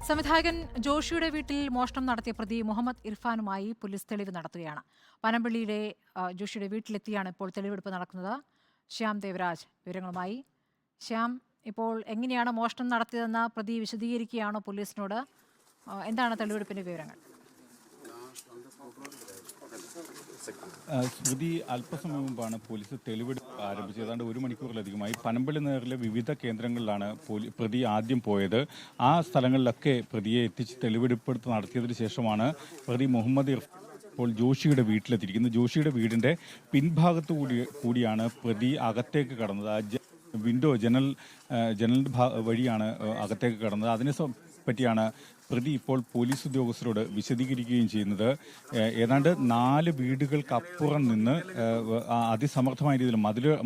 സംവിധായകൻ ജോഷിയുടെ വീട്ടിൽ മോഷണം നടത്തിയ പ്രതി മുഹമ്മദ് ഇർഫാനുമായി പോലീസ് തെളിവ് നടത്തുകയാണ്. പനമ്പള്ളിയിലെ ജോഷിയുടെ വീട്ടിലെത്തിയാണ് ഇപ്പോൾ തെളിവെടുപ്പ് നടക്കുന്നത്. ശ്യാം ദേവരാജ് വിവരങ്ങളുമായി. ശ്യാം, ഇപ്പോൾ എങ്ങനെയാണ് മോഷണം നടത്തിയതെന്ന് പ്രതി വിശദീകരിക്കുകയാണോ പോലീസിനോട്? എന്താണ് തെളിവെടുപ്പിന്റെ വിവരങ്ങൾ? സ്മൃതി, അല്പസമയം മുമ്പാണ് പോലീസ് തെളിവെടുപ്പ് ആരംഭിച്ചത്. ഏതാണ്ട് 1 മണിക്കൂറിലധികമായി പനമ്പള്ളി നഗറിലെ വിവിധ കേന്ദ്രങ്ങളിലാണ് പ്രതി ആദ്യം പോയത്. ആ സ്ഥലങ്ങളിലൊക്കെ പ്രതിയെ എത്തിച്ച് തെളിവെടുപ്പ് നടത്തിയതിനു ശേഷമാണ് പ്രതി മുഹമ്മദ് ഇപ്പോൾ ജോഷിയുടെ വീട്ടിലെത്തിയിരിക്കുന്നത്. ജോഷിയുടെ വീടിൻ്റെ പിൻഭാഗത്തു കൂടിയാണ് പ്രതി അകത്തേക്ക് കടന്നത്. ജനൽ വഴിയാണ് അകത്തേക്ക് കടന്നത്. അതിനെ പറ്റിയാണ് പ്രതി ഇപ്പോൾ പോലീസ് ഉദ്യോഗസ്ഥരോട് വിശദീകരിക്കുകയും ചെയ്യുന്നത്. ഏതാണ്ട് 4 വീടുകൾക്കപ്പുറം നിന്ന് അതിസമർത്ഥമായ രീതിയിൽ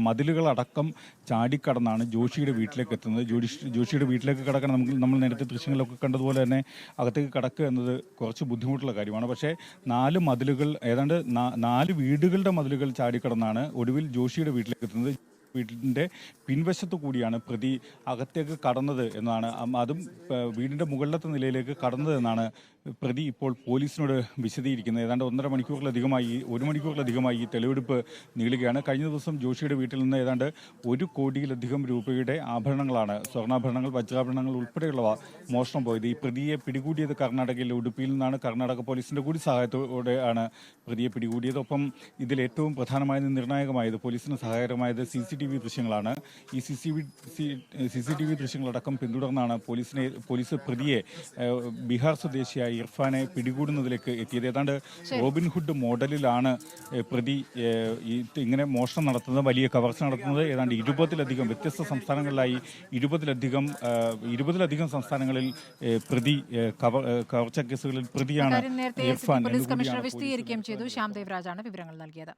മതിലുകളടക്കം ചാടിക്കടന്നാണ് ജോഷിയുടെ വീട്ടിലേക്ക് എത്തുന്നത്. ജോഷിയുടെ വീട്ടിലേക്ക് കടക്കാൻ നമ്മൾ നേരത്തെ ദൃശ്യങ്ങളിലൊക്കെ കണ്ടതുപോലെ തന്നെ അകത്തേക്ക് കടക്കുക എന്നത് കുറച്ച് ബുദ്ധിമുട്ടുള്ള കാര്യമാണ്. പക്ഷേ 4 മതിലുകൾ, ഏതാണ്ട് 4 വീടുകളുടെ മതിലുകൾ ചാടിക്കടന്നാണ് ഒടുവിൽ ജോഷിയുടെ വീട്ടിലേക്ക് എത്തുന്നത്. വീടിൻ്റെ പിൻവശത്തു കൂടിയാണ് പ്രതി അകത്തേക്ക് കടന്നത് എന്നാണ്, അതും വീടിൻ്റെ മുകളിലത്തെ നിലയിലേക്ക് കടന്നത് എന്നാണ് പ്രതി ഇപ്പോൾ പോലീസിനോട് വിശദീകരിക്കുന്നത്. ഏതാണ്ട് 1 മണിക്കൂറിലധികമായി ഈ തെളിവെടുപ്പ് നീളുകയാണ്. കഴിഞ്ഞ ദിവസം ജോഷിയുടെ വീട്ടിൽ നിന്ന് ഏതാണ്ട് 1 കോടിയിലധികം രൂപയുടെ ആഭരണങ്ങളാണ്, സ്വർണ്ണാഭരണങ്ങൾ, വജ്രാഭരണങ്ങൾ ഉൾപ്പെടെയുള്ളവ മോഷണം പോയത്. ഈ പ്രതിയെ പിടികൂടിയത് കർണാടകയിലെ ഉടുപ്പിയിൽ നിന്നാണ്. കർണാടക പോലീസിൻ്റെ കൂടി സഹായത്തോടെയാണ് പ്രതിയെ പിടികൂടിയത്. ഒപ്പം ഇതിൽ ഏറ്റവും പ്രധാനമായത്, നിർണായകമായത്, പോലീസിന് സഹായകരമായത് CCTV ദൃശ്യങ്ങളാണ്. ഈ CCTV ദൃശ്യങ്ങളടക്കം പിന്തുടർന്നാണ് പോലീസ് പ്രതിയെ, ബീഹാർ സ്വദേശിയായ ഇർഫാനെ പിടികൂടുന്നതിലേക്ക് എത്തിയത്. ഏതാണ്ട് റോബിൻഹുഡ് മോഡലിലാണ് പ്രതി ഇങ്ങനെ മോഷണം നടത്തുന്നത്, വലിയ കവർച്ച നടത്തുന്നത്. ഏതാണ്ട് 20-ലധികം വ്യത്യസ്ത സംസ്ഥാനങ്ങളിലായി 20-ലധികം സംസ്ഥാനങ്ങളിൽ പ്രതി കവർച്ച കേസുകളിൽ പ്രതിയാണ് ഇർഫാൻ. പോലീസ് കമ്മീഷണർ വിശദീകരിക്കുകയും ചെയ്തു. ശ്യാം ദേവരാജാണ് വിവരങ്ങൾ നൽകിയത്.